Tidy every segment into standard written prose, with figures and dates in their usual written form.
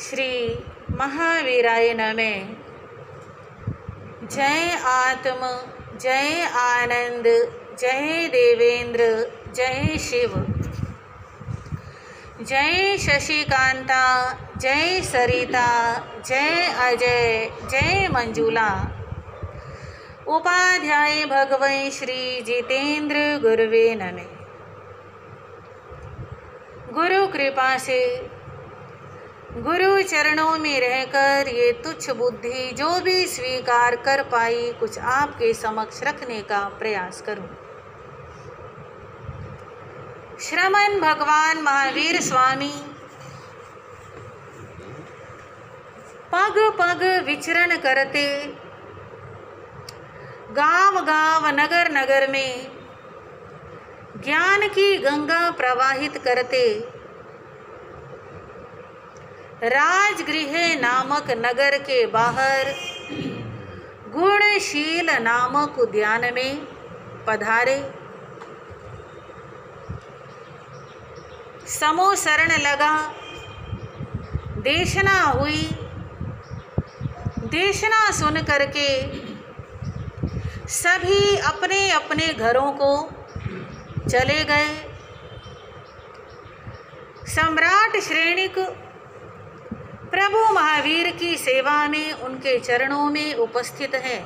श्री महावीराय नमः। जय आत्म, जय आनंद, जय देवेंद्र, जय शिव, जय शशिकांता, जय सरिता, जय अजय, जय मंजुला। उपाध्याय भगवन् श्री जितेंद्र गुरुवे नमः। गुरु कृपा से गुरु चरणों में रहकर ये तुच्छ बुद्धि जो भी स्वीकार कर पाई, कुछ आपके समक्ष रखने का प्रयास करूं। श्रमण भगवान महावीर स्वामी पग पग विचरण करते, गांव गांव नगर नगर में ज्ञान की गंगा प्रवाहित करते, राजगृह नामक नगर के बाहर गुणशील नामक उद्यान में पधारे। समोसरण लगा, देशना हुई। देशना सुन करके सभी अपने अपने घरों को चले गए। सम्राट श्रेणिक प्रभु महावीर की सेवा में उनके चरणों में उपस्थित है।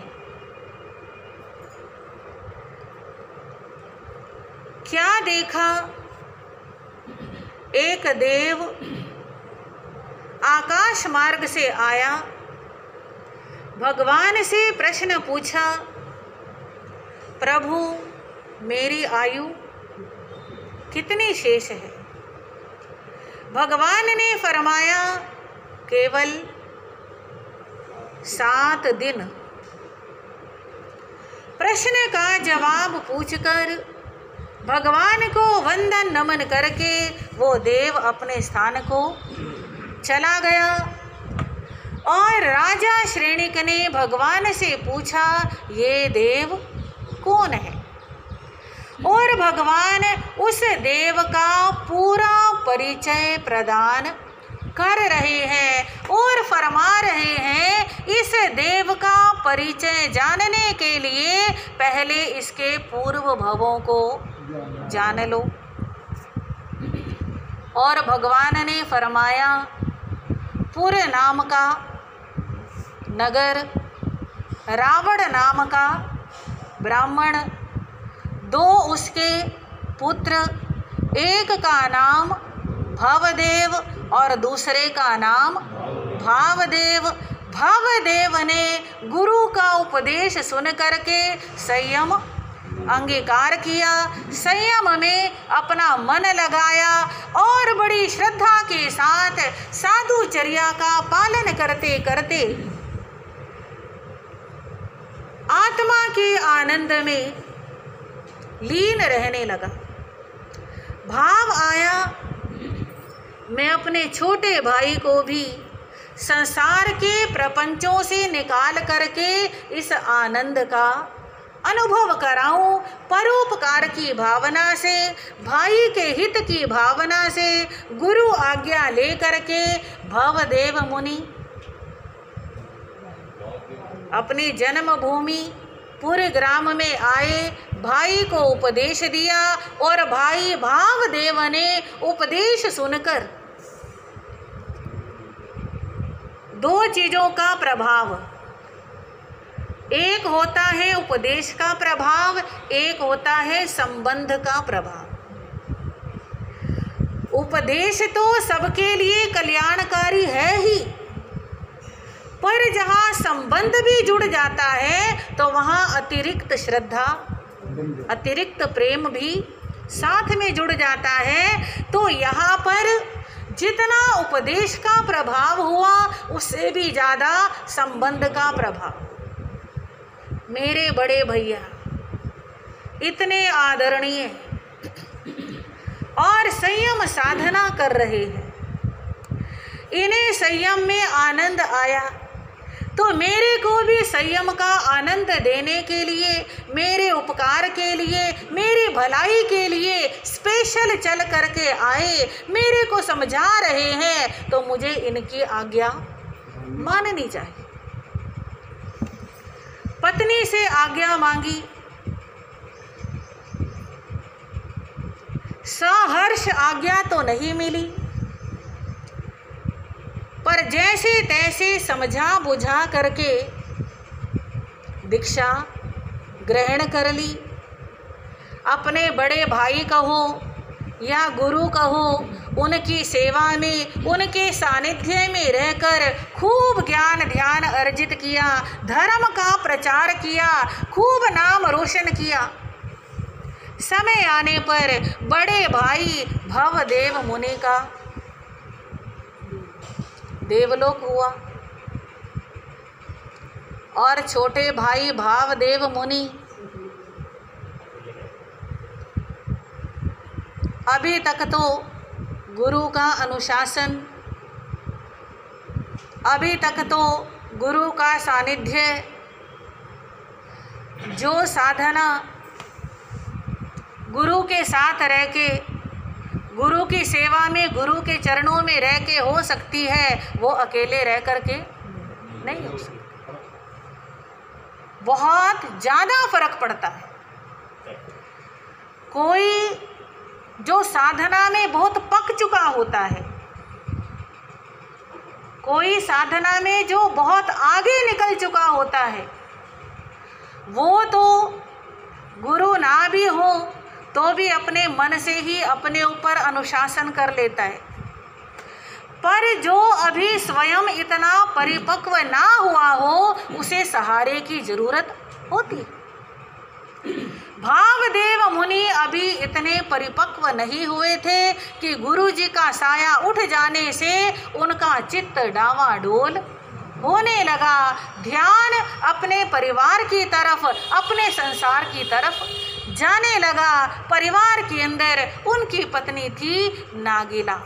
क्या देखा? एक देव आकाश मार्ग से आया, भगवान से प्रश्न पूछा, प्रभु मेरी आयु कितनी शेष है? भगवान ने फरमाया, केवल 7 दिन। प्रश्न का जवाब पूछकर भगवान को वंदन नमन करके वो देव अपने स्थान को चला गया। और राजा श्रेणिक ने भगवान से पूछा, ये देव कौन है? और भगवान उस देव का पूरा परिचय प्रदान कर रहे हैं और फरमा रहे हैं, इस देव का परिचय जानने के लिए पहले इसके पूर्व भवों को जान लो। और भगवान ने फरमाया, पुर नाम का नगर, रावण नाम का ब्राह्मण, 2 उसके पुत्र, एक का नाम भवदेव और दूसरे का नाम भावदेव। भावदेव ने गुरु का उपदेश सुन करके संयम अंगीकार किया, संयम में अपना मन लगाया और बड़ी श्रद्धा के साथ साधुचर्या का पालन करते करते आत्मा के आनंद में लीन रहने लगा। भाव आया, मैं अपने छोटे भाई को भी संसार के प्रपंचों से निकाल करके इस आनंद का अनुभव कराऊं। परोपकार की भावना से, भाई के हित की भावना से गुरु आज्ञा ले करके भवदेव मुनि अपनी जन्मभूमि पूरे ग्राम में आए, भाई को उपदेश दिया। और भाई भावदेव ने उपदेश सुनकर 2 चीजों का प्रभाव, एक होता है उपदेश का प्रभाव, एक होता है संबंध का प्रभाव। उपदेश तो सबके लिए कल्याणकारी है ही, पर जहाँ संबंध भी जुड़ जाता है तो वहाँ अतिरिक्त श्रद्धा, अतिरिक्त प्रेम भी साथ में जुड़ जाता है। तो यहाँ पर जितना उपदेश का प्रभाव हुआ, उससे भी ज़्यादा संबंध का प्रभाव। मेरे बड़े भैया इतने आदरणीय और संयम साधना कर रहे हैं, इन्हें संयम में आनंद आया। तो मेरे को भी संयम का आनंद देने के लिए, मेरे उपकार के लिए, मेरी भलाई के लिए स्पेशल चल करके आए, मेरे को समझा रहे हैं, तो मुझे इनकी आज्ञा माननी चाहिए। पत्नी से आज्ञा मांगी, सहर्ष आज्ञा तो नहीं मिली, पर जैसे तैसे समझा बुझा करके दीक्षा ग्रहण कर ली। अपने बड़े भाई कहो या गुरु कहो, उनकी सेवा में, उनके सानिध्य में रहकर खूब ज्ञान ध्यान अर्जित किया, धर्म का प्रचार किया, खूब नाम रोशन किया। समय आने पर बड़े भाई भवदेव मुनि का देवलोक हुआ और छोटे भाई भावदेव मुनि अभी तक तो गुरु का अनुशासन, अभी तक तो गुरु का सानिध्य, जो साधना गुरु के साथ रह के, गुरु की सेवा में, गुरु के चरणों में रह के हो सकती है, वो अकेले रह करके नहीं हो सकती। बहुत ज़्यादा फर्क पड़ता है। कोई जो साधना में बहुत पक चुका होता है, कोई साधना में जो बहुत आगे निकल चुका होता है, वो तो गुरु ना भी हो तो भी अपने मन से ही अपने ऊपर अनुशासन कर लेता है। पर जो अभी स्वयं इतना परिपक्व ना हुआ हो, उसे सहारे की जरूरत होती है। भावदेव मुनि अभी इतने परिपक्व नहीं हुए थे कि गुरु जी का साया उठ जाने से उनका चित्त डावाडोल होने लगा। ध्यान अपने परिवार की तरफ, अपने संसार की तरफ जाने लगा। परिवार के अंदर उनकी पत्नी थी नागिला,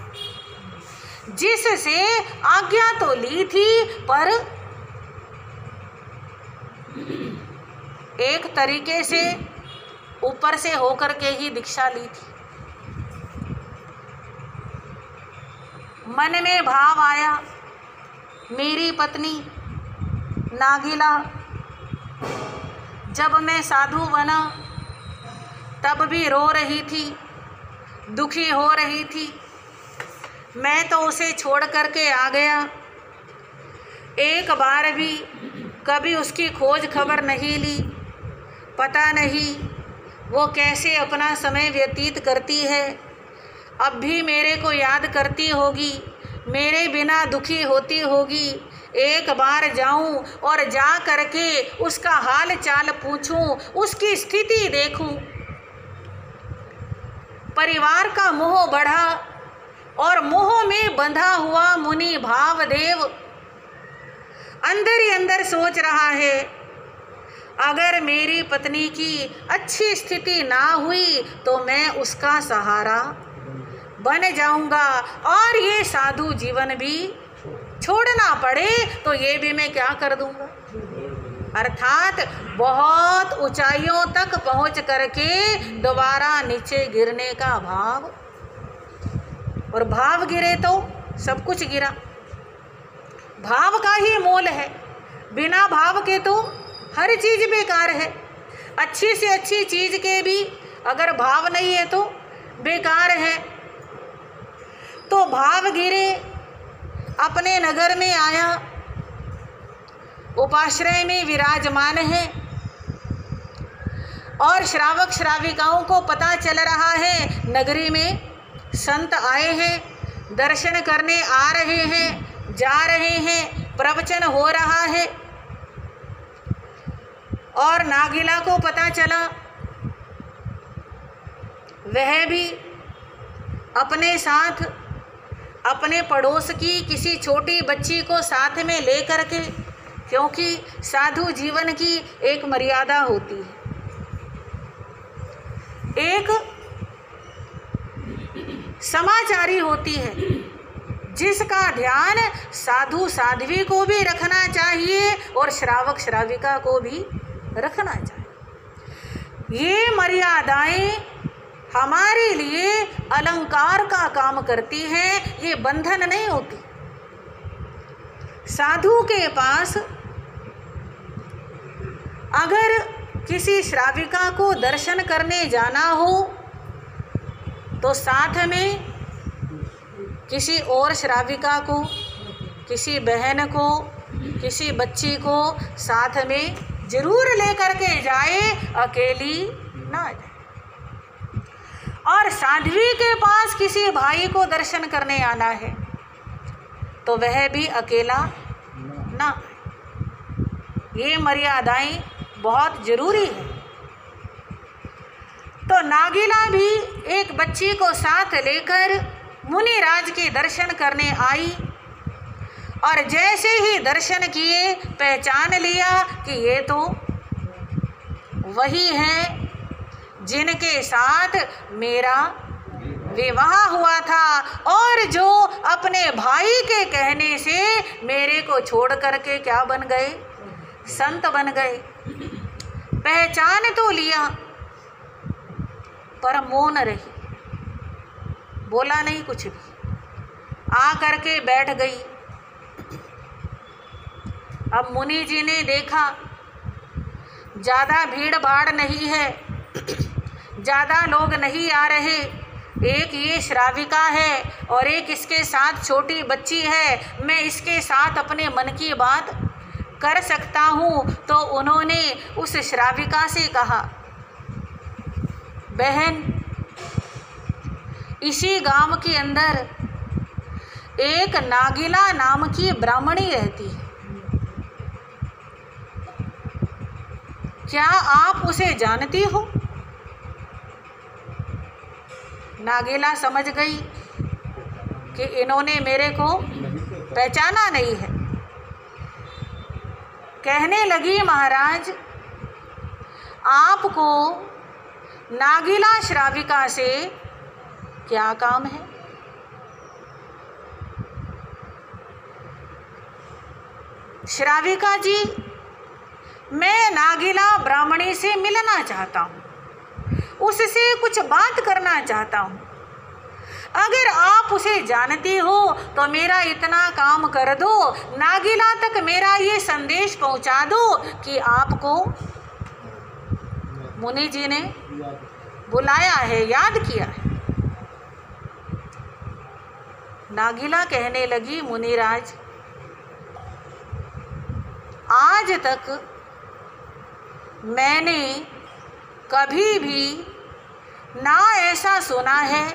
जिससे आज्ञा तो ली थी, पर एक तरीके से ऊपर से होकर के ही दीक्षा ली थी। मन में भाव आया, मेरी पत्नी नागिला जब मैं साधु बना तब भी रो रही थी, दुखी हो रही थी। मैं तो उसे छोड़ करके आ गया, एक बार भी कभी उसकी खोज खबर नहीं ली। पता नहीं वो कैसे अपना समय व्यतीत करती है। अब भी मेरे को याद करती होगी, मेरे बिना दुखी होती होगी। एक बार जाऊं और जा करके उसका हाल चाल पूछूं, उसकी स्थिति देखूं। परिवार का मोह बढ़ा और मोह में बंधा हुआ मुनि भावदेव अंदर ही अंदर सोच रहा है, अगर मेरी पत्नी की अच्छी स्थिति ना हुई तो मैं उसका सहारा बन जाऊंगा, और ये साधु जीवन भी छोड़ना पड़े तो ये भी मैं क्या कर दूंगा। अर्थात बहुत ऊंचाइयों तक पहुंच करके दोबारा नीचे गिरने का भाव, और भाव गिरे तो सब कुछ गिरा। भाव का ही मोल है, बिना भाव के तो हर चीज बेकार है। अच्छी से अच्छी चीज के भी अगर भाव नहीं है तो बेकार है। तो भाव गिरे, अपने नगर में आया, उपाश्रय में विराजमान है, और श्रावक श्राविकाओं को पता चल रहा है नगरी में संत आए हैं, दर्शन करने आ रहे हैं, जा रहे हैं, प्रवचन हो रहा है। और नागिला को पता चला, वह भी अपने साथ अपने पड़ोस की किसी छोटी बच्ची को साथ में ले करके, क्योंकि साधु जीवन की एक मर्यादा होती है। एक समाचारी होती है, जिसका ध्यान साधु साध्वी को भी रखना चाहिए और श्रावक श्राविका को भी रखना चाहिए। ये मर्यादाएं हमारे लिए अलंकार का काम करती हैं, ये बंधन नहीं होती। साधु के पास अगर किसी श्राविका को दर्शन करने जाना हो तो साथ में किसी और श्राविका को, किसी बहन को, किसी बच्ची को साथ में जरूर लेकर के जाए, अकेली ना जाए। और साध्वी के पास किसी भाई को दर्शन करने आना है तो वह भी अकेला ना। ये मर्यादाएं बहुत जरूरी है। तो नागिला भी एक बच्ची को साथ लेकर मुनिराज के दर्शन करने आई और जैसे ही दर्शन किए पहचान लिया कि ये तो वही हैं जिनके साथ मेरा विवाह हुआ था और जो अपने भाई के कहने से मेरे को छोड़ करके क्या बन गए, संत बन गए। पहचान तो लिया पर मौन रही, बोला नहीं कुछ भी, आ करके बैठ गई। अब मुनि जी ने देखा ज़्यादा भीड़ भाड़ नहीं है, ज़्यादा लोग नहीं आ रहे, एक ये श्राविका है और एक इसके साथ छोटी बच्ची है, मैं इसके साथ अपने मन की बात कर सकता हूँ। तो उन्होंने उस श्राविका से कहा, बहन, इसी गांव के अंदर एक नागिला नाम की ब्राह्मणी रहती है, क्या आप उसे जानती हो? नागिला समझ गई कि इन्होंने मेरे को पहचाना नहीं है। कहने लगी, महाराज, आपको नागिला श्राविका से क्या काम है? श्राविका जी, मैं नागिला ब्राह्मणी से मिलना चाहता हूँ, उससे कुछ बात करना चाहता हूँ। अगर आप उसे जानती हो तो मेरा इतना काम कर दो, नागिला तक मेरा ये संदेश पहुँचा दो कि आपको मुनि जी ने बुलाया है, याद किया है। नागिला कहने लगी, मुनिराज, आज तक मैंने कभी भी ना ऐसा सुना है,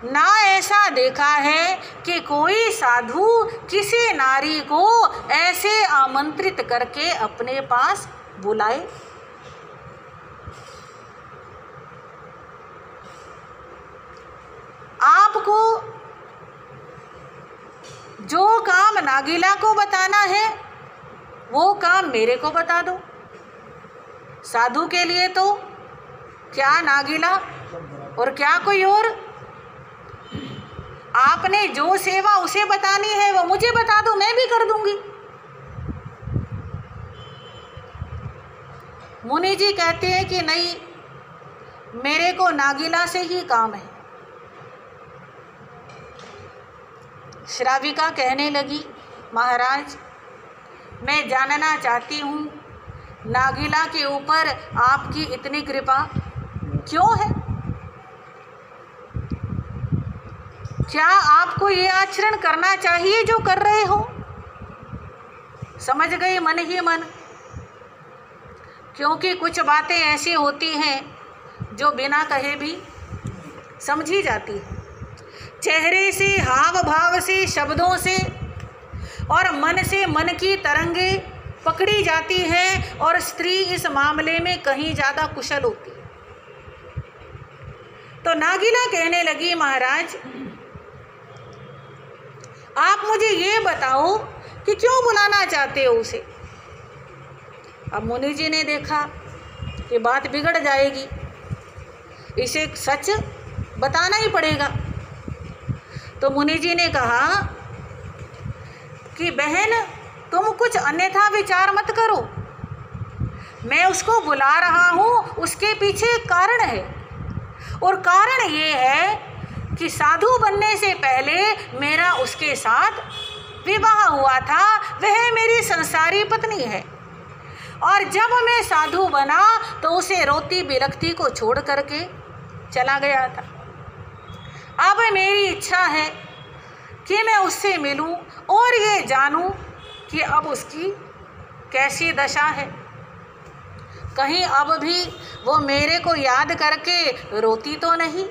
ना ऐसा देखा है कि कोई साधु किसी नारी को ऐसे आमंत्रित करके अपने पास बुलाए। आपको जो काम नागिला को बताना है वो काम मेरे को बता दो। साधु के लिए तो क्या नागिला और क्या कोई और, आपने जो सेवा उसे बतानी है वो मुझे बता दो, मैं भी कर दूंगी। मुनि जी कहते हैं कि नहीं, मेरे को नागिला से ही काम है। श्राविका कहने लगी, महाराज, मैं जानना चाहती हूँ नागिला के ऊपर आपकी इतनी कृपा क्यों है? क्या आपको ये आचरण करना चाहिए जो कर रहे हो? समझ गई मन ही मन, क्योंकि कुछ बातें ऐसी होती हैं जो बिना कहे भी समझी जाती है। चेहरे से, हाव भाव से, शब्दों से और मन से मन की तरंगे पकड़ी जाती है और स्त्री इस मामले में कहीं ज़्यादा कुशल होती है। तो नागिला कहने लगी, महाराज, आप मुझे ये बताओ कि क्यों बुलाना चाहते हो उसे? अब मुनि जी ने देखा कि बात बिगड़ जाएगी, इसे सच बताना ही पड़ेगा। तो मुनि जी ने कहा कि बहन, तुम कुछ अन्यथा विचार मत करो, मैं उसको बुला रहा हूँ, उसके पीछे एक कारण है। और कारण ये है कि साधु बनने से पहले मेरा उसके साथ विवाह हुआ था, वह मेरी संसारी पत्नी है। और जब मैं साधु बना तो उसे रोती बिलखती को छोड़ करके चला गया था। अब मेरी इच्छा है कि मैं उससे मिलूं और ये जानूं कि अब उसकी कैसी दशा है। कहीं अब भी वो मेरे को याद करके रोती तो नहीं,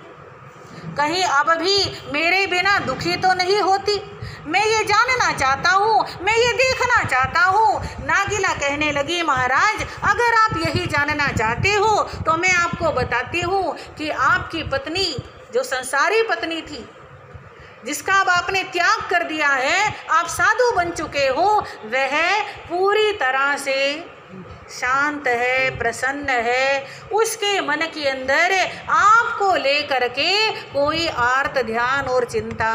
कहीं अब भी मेरे बिना दुखी तो नहीं होती। मैं ये जानना चाहता हूँ, मैं ये देखना चाहता हूँ। नागिला कहने लगी, महाराज अगर आप यही जानना चाहते हो तो मैं आपको बताती हूँ कि आपकी पत्नी, जो संसारी पत्नी थी, जिसका अब आपने त्याग कर दिया है, आप साधु बन चुके हो, वह पूरी तरह से शांत है, प्रसन्न है। उसके मन के अंदर आपको लेकर के कोई आर्त ध्यान और चिंता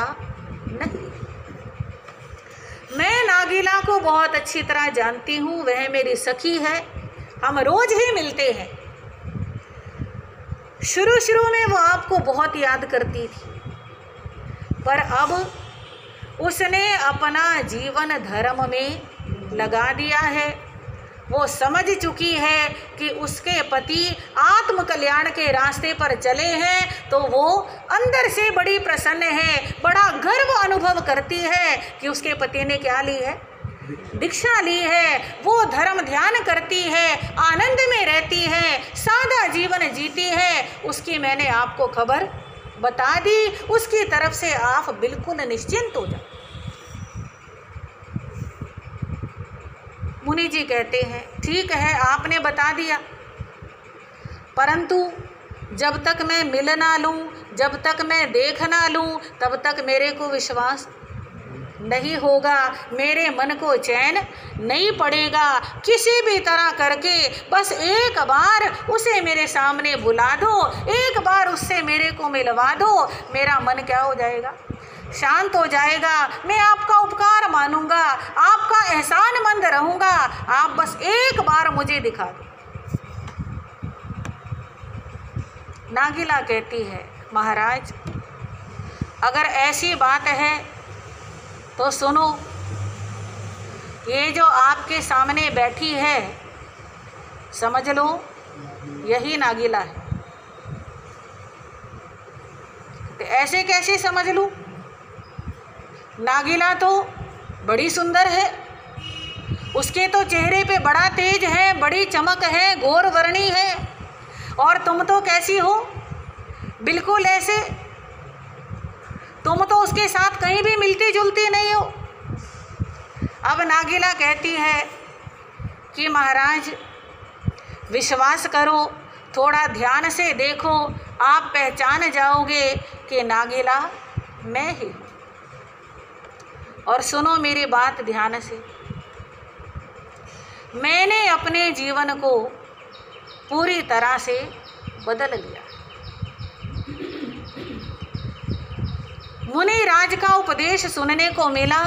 नहीं। मैं नागिला को बहुत अच्छी तरह जानती हूँ, वह मेरी सखी है, हम रोज ही मिलते हैं। शुरू में वो आपको बहुत याद करती थी, पर अब उसने अपना जीवन धर्म में लगा दिया है। वो समझ चुकी है कि उसके पति आत्म कल्याण के रास्ते पर चले हैं, तो वो अंदर से बड़ी प्रसन्न है, बड़ा गर्व अनुभव करती है कि उसके पति ने क्या ली है, दीक्षा ली है। वो धर्म ध्यान करती है, आनंद में रहती है, सादा जीवन जीती है। उसकी मैंने आपको खबर बता दी, उसकी तरफ से आप बिल्कुल निश्चिंत हो जाओ। मुनि जी कहते हैं, ठीक है आपने बता दिया, परंतु जब तक मैं मिल ना लूँ, जब तक मैं देख ना लूँ, तब तक मेरे को विश्वास नहीं होगा, मेरे मन को चैन नहीं पड़ेगा। किसी भी तरह करके बस एक बार उसे मेरे सामने बुला दो, एक बार उससे मेरे को मिलवा दो, मेरा मन क्या हो जाएगा, शांत हो जाएगा। मैं आपका उपकार मानूंगा, आपका एहसानमंद रहूंगा, आप बस एक बार मुझे दिखा दो। नागिला कहती है, महाराज अगर ऐसी बात है तो सुनो, ये जो आपके सामने बैठी है, समझ लो यही नागिला है। तो ऐसे कैसे समझ लूं? नागिला तो बड़ी सुंदर है, उसके तो चेहरे पे बड़ा तेज है, बड़ी चमक है, गौर वर्णी है, और तुम तो कैसी हो, बिल्कुल ऐसे, तुम तो उसके साथ कहीं भी मिलती जुलती नहीं हो। अब नागिला कहती है कि महाराज विश्वास करो, थोड़ा ध्यान से देखो, आप पहचान जाओगे कि नागिला मैं ही हूँ। और सुनो मेरी बात ध्यान से, मैंने अपने जीवन को पूरी तरह से बदल लिया। मुनि राज का उपदेश सुनने को मिला,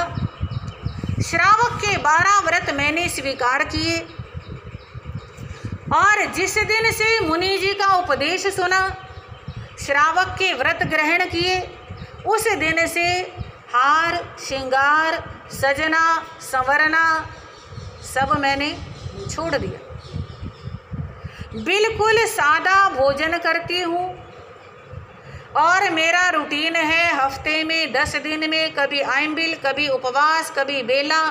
श्रावक के 12 व्रत मैंने स्वीकार किए, और जिस दिन से मुनि जी का उपदेश सुना, श्रावक के व्रत ग्रहण किए, उस दिन से हार श्रृंगार सजना संवरना सब मैंने छोड़ दिया। बिल्कुल सादा भोजन करती हूँ, और मेरा रूटीन है हफ्ते में 10 दिन में कभी आइम्बिल, कभी उपवास, कभी बेला,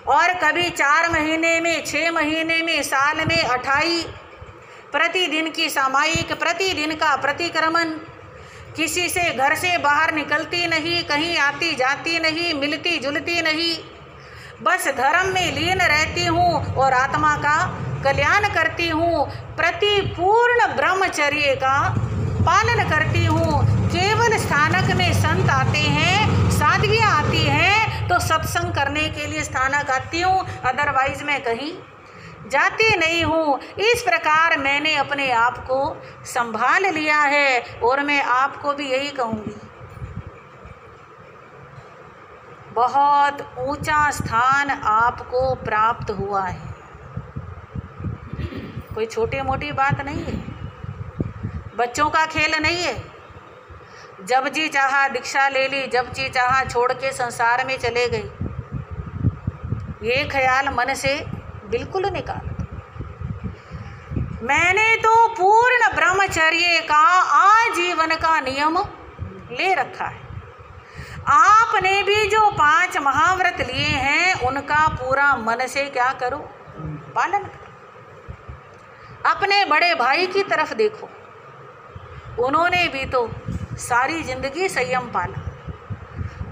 और कभी 4 महीने में, 6 महीने में, साल में 28, प्रतिदिन की सामायिक, प्रतिदिन का प्रतिक्रमण, किसी से घर से बाहर निकलती नहीं, कहीं आती जाती नहीं, मिलती जुलती नहीं, बस धर्म में लीन रहती हूँ और आत्मा का कल्याण करती हूँ। प्रतिपूर्ण ब्रह्मचर्य का पालन करती हूँ। केवल स्थानक में संत आते हैं, साधवियाँ आती हैं तो सत्संग करने के लिए स्थानक आती हूँ, अदरवाइज मैं कहीं जाती नहीं हूँ। इस प्रकार मैंने अपने आप को संभाल लिया है, और मैं आपको भी यही कहूँगी, बहुत ऊंचा स्थान आपको प्राप्त हुआ है। कोई छोटी मोटी बात नहीं है, बच्चों का खेल नहीं है। जब जी चाहा दीक्षा ले ली, जब जी चाहा छोड़ के संसार में चले गए, ये ख्याल मन से बिल्कुल निकाल दो। मैंने तो पूर्ण ब्रह्मचर्य का आजीवन का नियम ले रखा है। आपने भी जो 5 महाव्रत लिए हैं उनका पूरा मन से क्या करो, पालन करो। अपने बड़े भाई की तरफ देखो, उन्होंने भी तो सारी जिंदगी संयम पाला,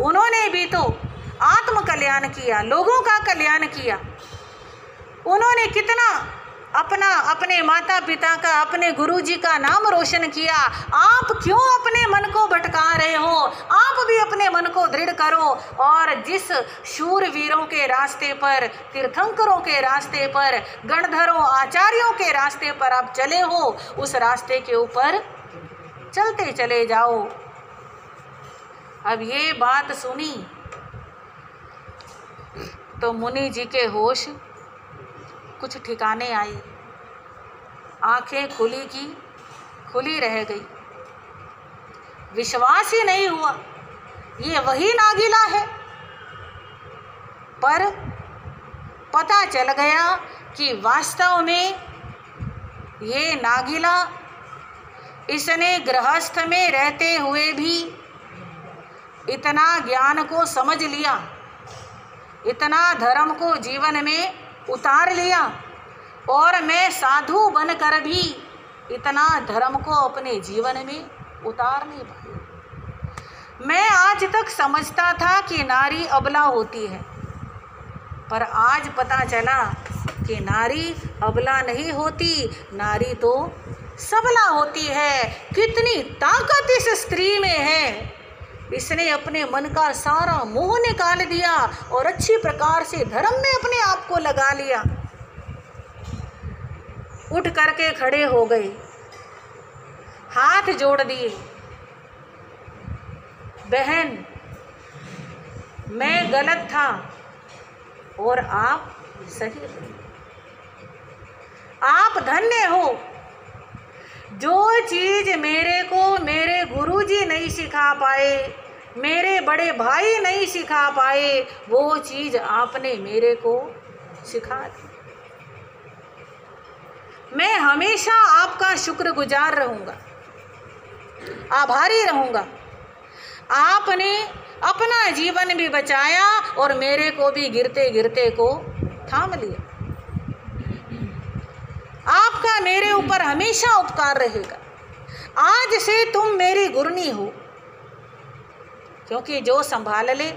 उन्होंने भी तो आत्म कल्याण किया, लोगों का कल्याण किया। उन्होंने कितना अपने माता पिता का, अपने गुरुजी का नाम रोशन किया। आप क्यों अपने मन को भटका रहे हो? आप भी अपने मन को दृढ़ करो और जिस शूरवीरों के रास्ते पर, तीर्थंकरों के रास्ते पर, गणधरों आचार्यों के रास्ते पर आप चले हो, उस रास्ते के ऊपर चलते चले जाओ। अब ये बात सुनी तो मुनि जी के होश कुछ ठिकाने आई, आंखें खुली की खुली रह गई। विश्वास ही नहीं हुआ ये वही नागिला है। पर पता चल गया कि वास्तव में ये नागिला, इसने गृहस्थ में रहते हुए भी इतना ज्ञान को समझ लिया, इतना धर्म को जीवन में उतार लिया, और मैं साधु बनकर भी इतना धर्म को अपने जीवन में उतार नहीं पाया। मैं आज तक समझता था कि नारी अबला होती है, पर आज पता चला कि नारी अबला नहीं होती, नारी तो सबला होती है। कितनी ताकत इस स्त्री में है। इसने अपने मन का सारा मोह निकाल दिया और अच्छी प्रकार से धर्म में अपने आप को लगा लिया। उठ करके खड़े हो गए, हाथ जोड़ दिए, बहन मैं गलत था और आप सही थे। आप धन्य हो। जो चीज मेरे को मेरे गुरुजी नहीं सिखा पाए, मेरे बड़े भाई नहीं सिखा पाए, वो चीज आपने मेरे को सिखा दी। मैं हमेशा आपका शुक्रगुजार रहूंगा, आभारी रहूंगा। आपने अपना जीवन भी बचाया और मेरे को भी गिरते गिरते को थाम लिया। आपका मेरे ऊपर हमेशा उपकार रहेगा। आज से तुम मेरी गुरनी हो, क्योंकि जो संभाल ले,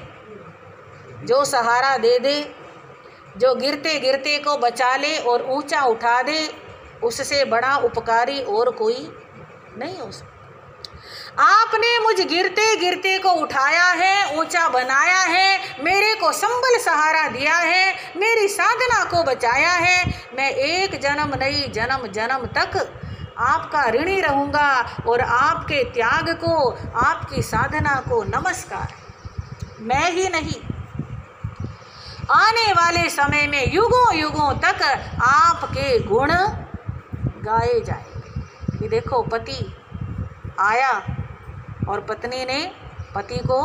जो सहारा दे दे, जो गिरते गिरते को बचा ले और ऊंचा उठा दे, उससे बड़ा उपकारी और कोई नहीं हो सकता। आपने मुझ गिरते गिरते को उठाया है, ऊंचा बनाया है, मेरे को संबल सहारा दिया है, मेरी साधना को बचाया है। मैं एक जन्म नहीं, जन्म जन्म तक आपका ऋणी रहूँगा और आपके त्याग को, आपकी साधना को नमस्कार। मैं ही नहीं, आने वाले समय में युगों युगों तक आपके गुण गाए जाएंगे। कि देखो पति आया और पत्नी ने पति को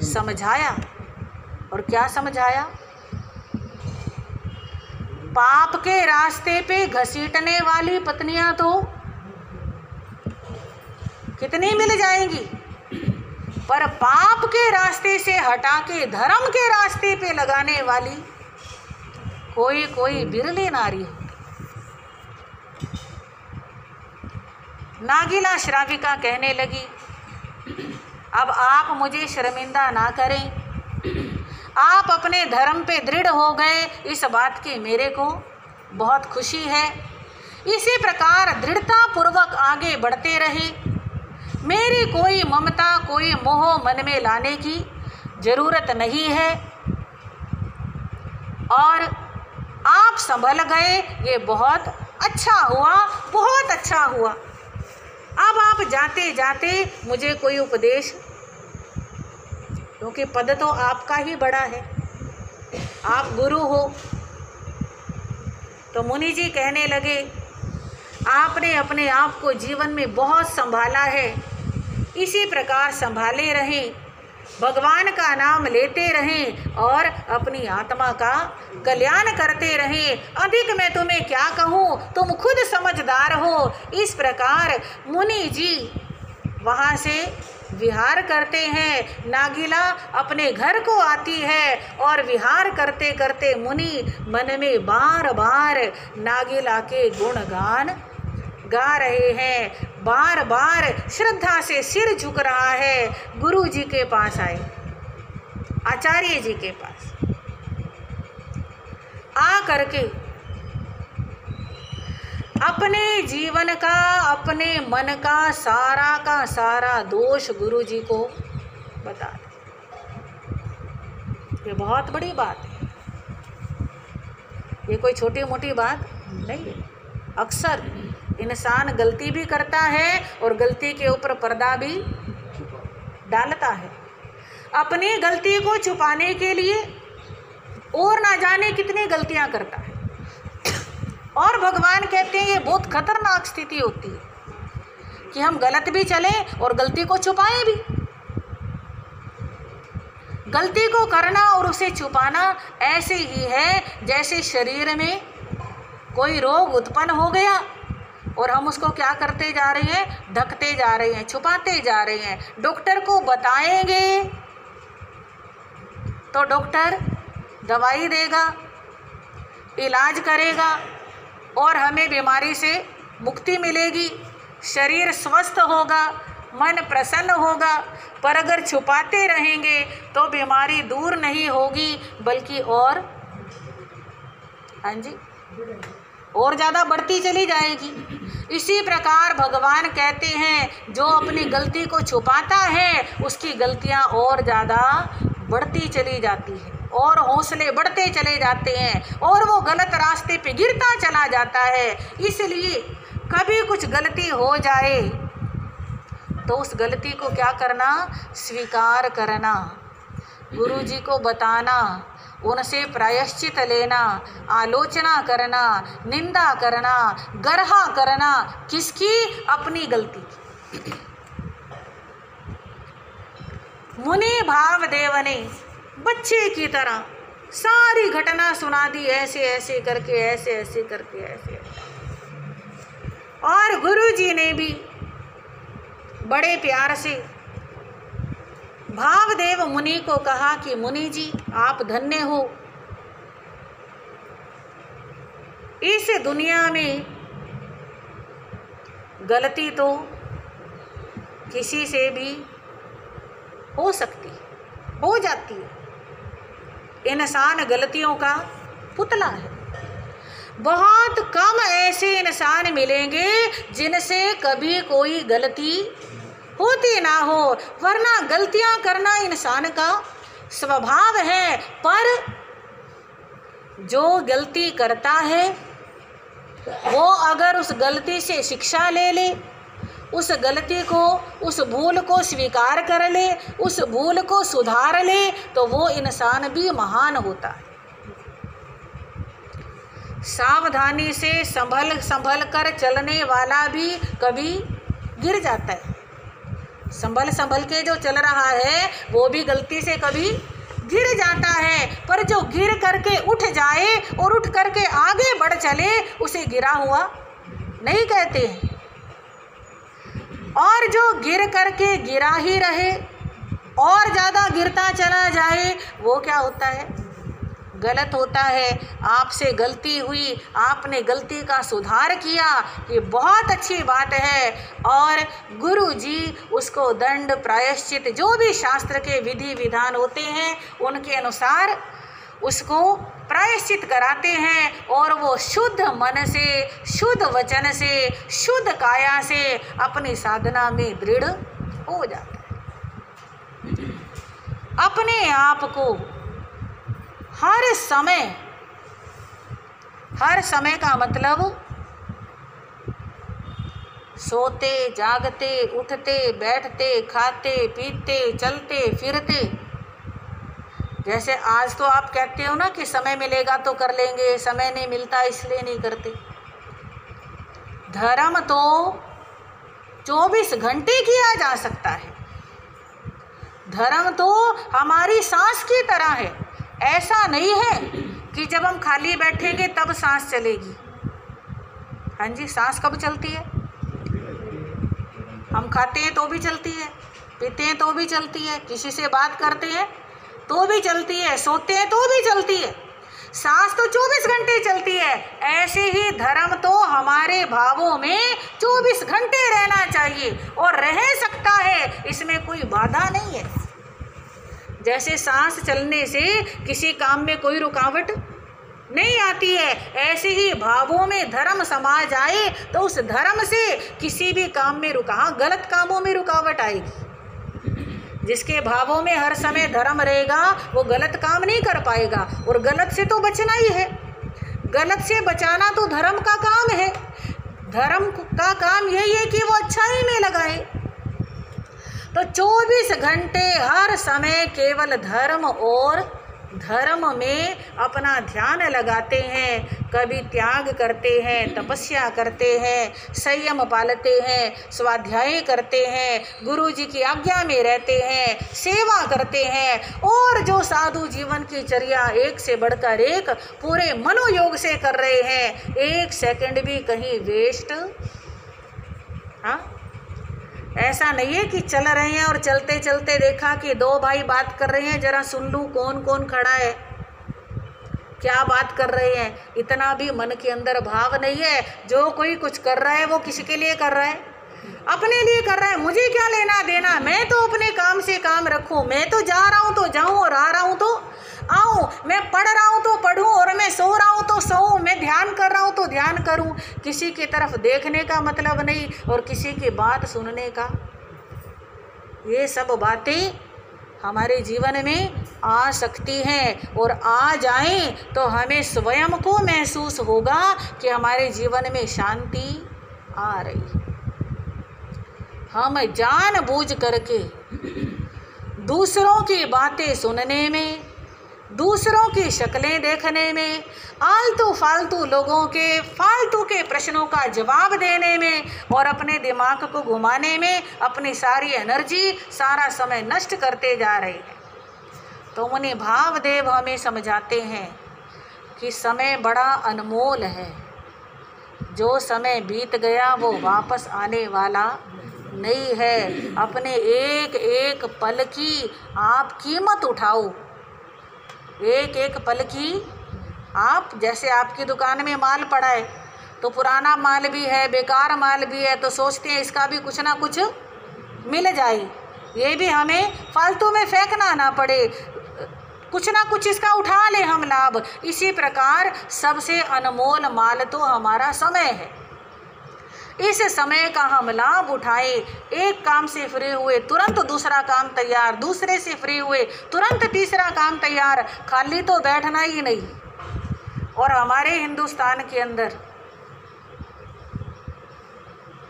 समझाया, और क्या समझाया? पाप के रास्ते पे घसीटने वाली पत्नियां तो कितनी मिल जाएंगी, पर पाप के रास्ते से हटा के धर्म के रास्ते पे लगाने वाली कोई कोई बिरली नारी होती। नागिला श्राविका कहने लगी, अब आप मुझे शर्मिंदा ना करें, आप अपने धर्म पे दृढ़ हो गए, इस बात की मेरे को बहुत खुशी है। इसी प्रकार दृढ़ता पूर्वक आगे बढ़ते रहे। मेरी कोई ममता, कोई मोह मन में लाने की जरूरत नहीं है, और आप संभल गए, ये बहुत अच्छा हुआ, बहुत अच्छा हुआ। अब आप जाते जाते मुझे कोई उपदेश क्योंकि पद तो आपका ही बड़ा है, आप गुरु हो। तो मुनि जी कहने लगे, आपने अपने आप को जीवन में बहुत संभाला है, इसी प्रकार संभाले रहें, भगवान का नाम लेते रहें और अपनी आत्मा का कल्याण करते रहें। अधिक मैं तुम्हें क्या कहूँ, तुम खुद समझदार हो। इस प्रकार मुनि जी वहाँ से विहार करते हैं। नागिला अपने घर को आती है और विहार करते करते मुनि मन में बार बार नागिला के गुणगान गा रहे हैं। बार बार श्रद्धा से सिर झुक रहा है। गुरु जी के पास आए, आचार्य जी के पास आ करके अपने जीवन का, अपने मन का सारा दोष गुरु जी को बता दे। ये बहुत बड़ी बात है, ये कोई छोटी मोटी बात नहीं है। अक्सर इंसान गलती भी करता है और गलती के ऊपर पर्दा भी डालता है, अपनी गलती को छुपाने के लिए, और ना जाने कितनी गलतियां करता है। और भगवान कहते हैं ये बहुत खतरनाक स्थिति होती है कि हम गलत भी चलें और गलती को छुपाएं भी। गलती को करना और उसे छुपाना ऐसे ही है जैसे शरीर में कोई रोग उत्पन्न हो गया और हम उसको क्या करते जा रहे हैं, ढकते जा रहे हैं, छुपाते जा रहे हैं। डॉक्टर को बताएंगे तो डॉक्टर दवाई देगा, इलाज करेगा और हमें बीमारी से मुक्ति मिलेगी, शरीर स्वस्थ होगा, मन प्रसन्न होगा। पर अगर छुपाते रहेंगे तो बीमारी दूर नहीं होगी बल्कि और, हाँ जी, और ज़्यादा बढ़ती चली जाएगी। इसी प्रकार भगवान कहते हैं जो अपनी गलती को छुपाता है उसकी गलतियां और ज़्यादा बढ़ती चली जाती है और हौसले बढ़ते चले जाते हैं और वो गलत रास्ते पे गिरता चला जाता है। इसलिए कभी कुछ गलती हो जाए तो उस गलती को क्या करना, स्वीकार करना, गुरु जी को बताना, उनसे प्रायश्चित लेना, आलोचना करना, निंदा करना, गर्हा करना, किसकी, अपनी गलती की। मुनि भावदेव ने बच्चे की तरह सारी घटना सुना दी, ऐसे ऐसे करके, ऐसे ऐसे करके, ऐसे। और गुरु जी ने भी बड़े प्यार से भावदेव मुनि को कहा कि मुनि जी आप धन्य हो, इस दुनिया में गलती तो किसी से भी हो सकती, हो जाती है। इंसान गलतियों का पुतला है। बहुत कम ऐसे इंसान मिलेंगे जिनसे कभी कोई गलती होती ना हो, वरना गलतियां करना इंसान का स्वभाव है। पर जो गलती करता है वो अगर उस गलती से शिक्षा ले ले, उस गलती को, उस भूल को स्वीकार कर ले, उस भूल को सुधार ले, तो वो इंसान भी महान होता है। सावधानी से संभल कर चलने वाला भी कभी गिर जाता है। संभल के जो चल रहा है वो भी गलती से कभी गिर जाता है, पर जो गिर करके उठ जाए और उठ करके आगे बढ़ चले उसे गिरा हुआ नहीं कहते हैं। और जो गिर करके गिरा ही रहे और ज़्यादा गिरता चला जाए वो क्या होता है, गलत होता है। आपसे गलती हुई, आपने गलती का सुधार किया, ये बहुत अच्छी बात है। और गुरु जी उसको दंड, प्रायश्चित, जो भी शास्त्र के विधि विधान होते हैं उनके अनुसार उसको प्रायश्चित कराते हैं और वो शुद्ध मन से, शुद्ध वचन से, शुद्ध काया से अपनी साधना में दृढ़ हो जाता है। अपने आप को हर समय का मतलब सोते, जागते, उठते, बैठते, खाते, पीते, चलते, फिरते, जैसे आज तो आप कहते हो ना कि समय मिलेगा तो कर लेंगे, समय नहीं मिलता इसलिए नहीं करते। धर्म तो 24 घंटे किया जा सकता है। धर्म तो हमारी सांस की तरह है। ऐसा नहीं है कि जब हम खाली बैठेंगे तब सांस चलेगी। हाँ जी, सांस कब चलती है? हम खाते हैं तो भी चलती है, पीते हैं तो भी चलती है, किसी से बात करते हैं तो भी चलती है, सोते हैं तो भी चलती है। सांस तो 24 घंटे चलती है। ऐसे ही धर्म तो हमारे भावों में 24 घंटे रहना चाहिए और रह सकता है, इसमें कोई बाधा नहीं है। जैसे सांस चलने से किसी काम में कोई रुकावट नहीं आती है, ऐसे ही भावों में धर्म समा जाए तो उस धर्म से किसी भी काम में गलत कामों में रुकावट आएगी। जिसके भावों में हर समय धर्म रहेगा वो गलत काम नहीं कर पाएगा, और गलत से तो बचना ही है। गलत से बचाना तो धर्म का काम है। धर्म का काम यही है कि वो अच्छाई में लगाए। तो 24 घंटे हर समय केवल धर्म और धर्म में अपना ध्यान लगाते हैं। कभी त्याग करते हैं, तपस्या करते हैं, संयम पालते हैं, स्वाध्याय करते हैं, गुरु जी की आज्ञा में रहते हैं, सेवा करते हैं, और जो साधु जीवन की चर्या एक से बढ़कर एक पूरे मनोयोग से कर रहे हैं। 1 सेकंड भी कहीं वेस्ट ऐसा नहीं है कि चल रहे हैं और चलते चलते देखा कि 2 भाई बात कर रहे हैं, जरा सुन लूँ कौन कौन खड़ा है, क्या बात कर रहे हैं। इतना भी मन के अंदर भाव नहीं है। जो कोई कुछ कर रहा है वो किसके लिए कर रहा है? अपने लिए कर रहा है। मुझे क्या लेना देना, मैं तो अपने काम से काम रखूं। मैं तो जा रहा हूं तो जाऊं और आ रहा हूं तो आऊं। मैं पढ़ रहा हूं तो पढूं और मैं सो रहा हूं तो सोऊं। मैं ध्यान कर रहा हूं तो ध्यान करूं। किसी की तरफ देखने का मतलब नहीं और किसी की बात सुनने का। ये सब बातें हमारे जीवन में आ सकती हैं, और आ जाएं तो हमें स्वयं को महसूस होगा कि हमारे जीवन में शांति आ रही है। हम जानबूझ करके दूसरों की बातें सुनने में, दूसरों की शक्लें देखने में, आलतू फालतू लोगों के फालतू के प्रश्नों का जवाब देने में और अपने दिमाग को घुमाने में अपनी सारी एनर्जी, सारा समय नष्ट करते जा रहे हैं। तो मुनि भावदेव हमें समझाते हैं कि समय बड़ा अनमोल है। जो समय बीत गया वो वापस आने वाला नहीं है। अपने एक एक पल की आप कीमत उठाओ। एक एक पल की आप, जैसे आपकी दुकान में माल पड़ा है तो पुराना माल भी है, बेकार माल भी है, तो सोचते हैं इसका भी कुछ ना कुछ मिल जाए, ये भी हमें फालतू में फेंकना ना पड़े, कुछ ना कुछ इसका उठा ले हम लाभ। इसी प्रकार सबसे अनमोल माल तो हमारा समय है। इस समय का हम लाभ उठाए। एक काम से फ्री हुए तुरंत दूसरा काम तैयार, दूसरे से फ्री हुए तुरंत तीसरा काम तैयार। खाली तो बैठना ही नहीं। और हमारे हिंदुस्तान के अंदर,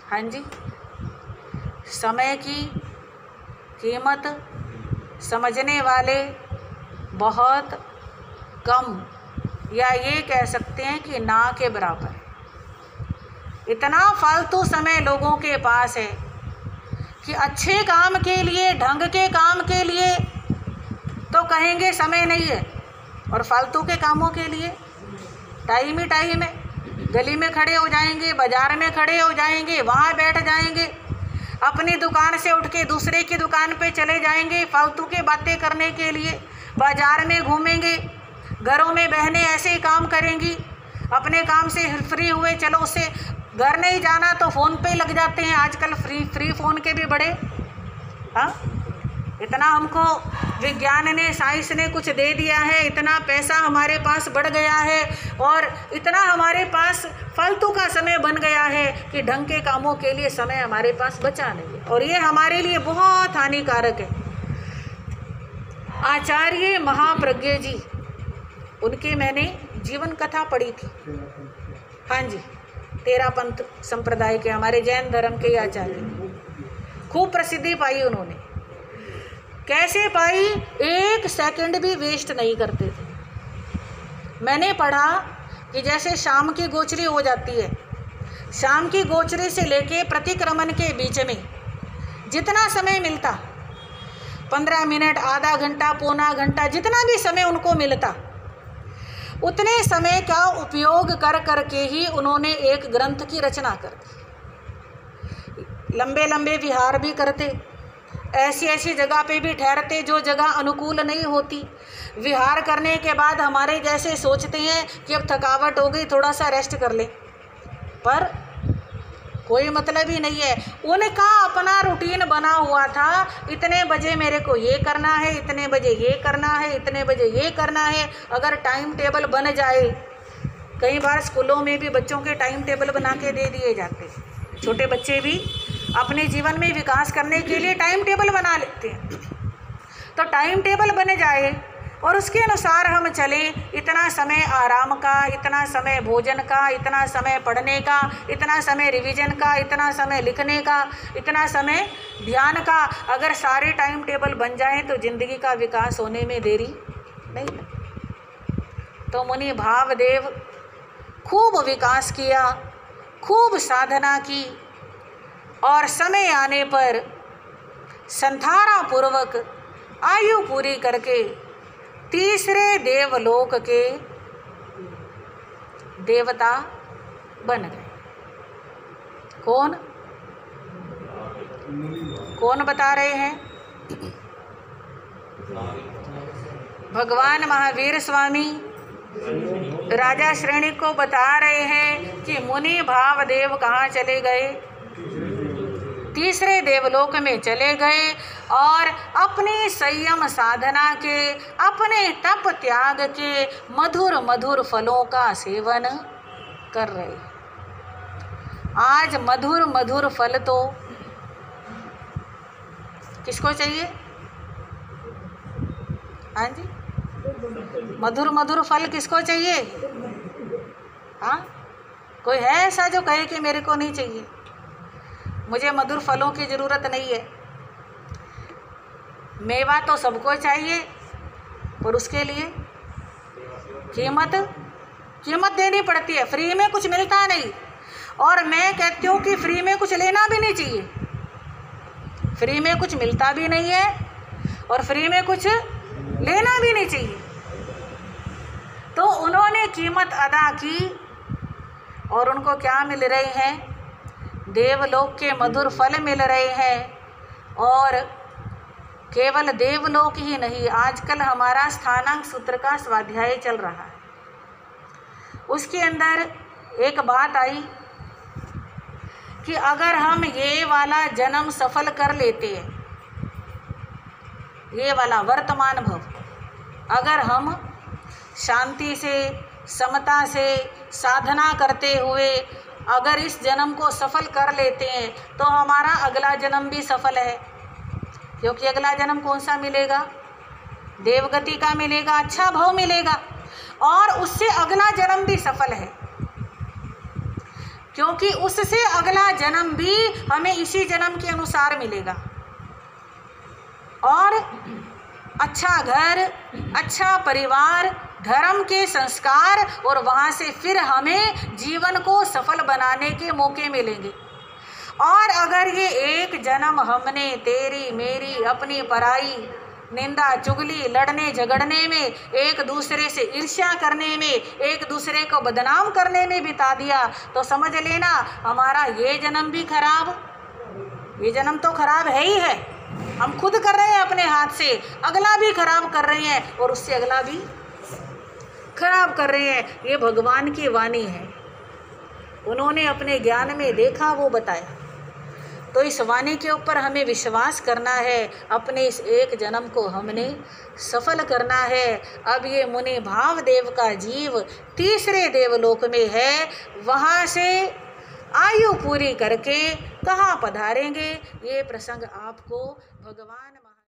हाँ जी, समय की कीमत समझने वाले बहुत कम, या ये कह सकते हैं कि ना के बराबर। इतना फालतू समय लोगों के पास है कि अच्छे काम के लिए, ढंग के काम के लिए तो कहेंगे समय नहीं है, और फालतू के कामों के लिए टाइम ही टाइम है। गली में खड़े हो जाएंगे, बाजार में खड़े हो जाएंगे, वहाँ बैठ जाएंगे, अपनी दुकान से उठ के दूसरे की दुकान पे चले जाएंगे फालतू के बातें करने के लिए। बाजार में घूमेंगे, घरों में बहनें ऐसे ही काम करेंगी। अपने काम से फ्री हुए, चलो उससे घर नहीं जाना तो फ़ोन पे लग जाते हैं। आजकल फ्री फ़ोन के भी बड़े, हाँ, इतना हमको विज्ञान ने, साइंस ने कुछ दे दिया है, इतना पैसा हमारे पास बढ़ गया है और इतना हमारे पास फालतू का समय बन गया है कि ढंग के कामों के लिए समय हमारे पास बचा नहीं है, और ये हमारे लिए बहुत हानिकारक है। आचार्य महाप्रज्ञ जी, उनके मैंने जीवन कथा पढ़ी थी। हाँ जी, तेरापंथ संप्रदाय के, हमारे जैन धर्म के आचार्य, खूब प्रसिद्धि पाई उन्होंने। कैसे पाई? एक सेकंड भी वेस्ट नहीं करते थे। मैंने पढ़ा कि जैसे शाम की गोचरी हो जाती है, शाम की गोचरी से लेके प्रतिक्रमण के बीच में जितना समय मिलता, 15 मिनट, आधा घंटा, पौना घंटा, जितना भी समय उनको मिलता, उतने समय का उपयोग कर करके ही उन्होंने एक ग्रंथ की रचना कर दी। लंबे लंबे विहार भी करते, ऐसी ऐसी जगह पे भी ठहरते जो जगह अनुकूल नहीं होती। विहार करने के बाद हमारे जैसे सोचते हैं कि अब थकावट हो गई, थोड़ा सा रेस्ट कर ले, पर कोई मतलब ही नहीं है। उनका अपना रूटीन बना हुआ था, इतने बजे मेरे को ये करना है, इतने बजे ये करना है, इतने बजे ये करना है। अगर टाइम टेबल बन जाए, कई बार स्कूलों में भी बच्चों के टाइम टेबल बना के दे दिए जाते, छोटे बच्चे भी अपने जीवन में विकास करने के लिए टाइम टेबल बना लेते हैं। तो टाइम टेबल बन जाए और उसके अनुसार हम चलें, इतना समय आराम का, इतना समय भोजन का, इतना समय पढ़ने का, इतना समय रिवीजन का, इतना समय लिखने का, इतना समय ध्यान का, अगर सारे टाइम टेबल बन जाएं तो जिंदगी का विकास होने में देरी नहीं लगती। तो मुनि भावदेव खूब विकास किया, खूब साधना की और समय आने पर संधारा पूर्वक आयु पूरी करके तीसरे देवलोक के देवता बन गए। कौन कौन बता रहे हैं? भगवान महावीर स्वामी राजा श्रेणी को बता रहे हैं कि मुनि भावदेव कहाँ चले गए? तीसरे देवलोक में चले गए और अपनी संयम साधना के, अपने तप त्याग के मधुर मधुर फलों का सेवन कर रहे। आज मधुर मधुर फल तो किसको चाहिए? हाँ जी, मधुर मधुर फल किसको चाहिए? हाँ, कोई है ऐसा जो कहे कि मेरे को नहीं चाहिए, मुझे मधुर फलों की ज़रूरत नहीं है? मेवा तो सबको चाहिए, पर उसके लिए कीमत देनी पड़ती है। फ्री में कुछ मिलता नहीं, और मैं कहती हूँ कि फ्री में कुछ लेना भी नहीं चाहिए। फ्री में कुछ मिलता भी नहीं है और फ्री में कुछ लेना भी नहीं चाहिए। तो उन्होंने कीमत अदा की और उनको क्या मिल रहे हैं? देवलोक के मधुर फल मिल रहे हैं। और केवल देवलोक ही नहीं, आजकल हमारा स्थानांक सूत्र का स्वाध्याय चल रहा है, उसके अंदर एक बात आई कि अगर हम ये वाला जन्म सफल कर लेते हैं, ये वाला वर्तमान भव, अगर हम शांति से, समता से साधना करते हुए अगर इस जन्म को सफल कर लेते हैं तो हमारा अगला जन्म भी सफल है। क्योंकि अगला जन्म कौन सा मिलेगा? देवगति का मिलेगा, अच्छा भाव मिलेगा, और उससे अगला जन्म भी सफल है, क्योंकि उससे अगला जन्म भी हमें इसी जन्म के अनुसार मिलेगा। और अच्छा घर, अच्छा परिवार, धर्म के संस्कार, और वहाँ से फिर हमें जीवन को सफल बनाने के मौके मिलेंगे। और अगर ये एक जन्म हमने तेरी मेरी अपनी पराई, निंदा चुगली, लड़ने झगड़ने में, एक दूसरे से ईर्ष्या करने में, एक दूसरे को बदनाम करने में बिता दिया, तो समझ लेना हमारा ये जन्म भी खराब, ये जन्म तो खराब है ही है, हम खुद कर रहे हैं अपने हाथ से, अगला भी खराब कर रहे हैं और उससे अगला भी खराब कर रहे हैं। ये भगवान की वाणी है, उन्होंने अपने ज्ञान में देखा, वो बताया। तो इस वाणी के ऊपर हमें विश्वास करना है, अपने इस एक जन्म को हमने सफल करना है। अब ये मुनि भावदेव का जीव तीसरे देवलोक में है, वहाँ से आयु पूरी करके कहाँ पधारेंगे, ये प्रसंग आपको भगवान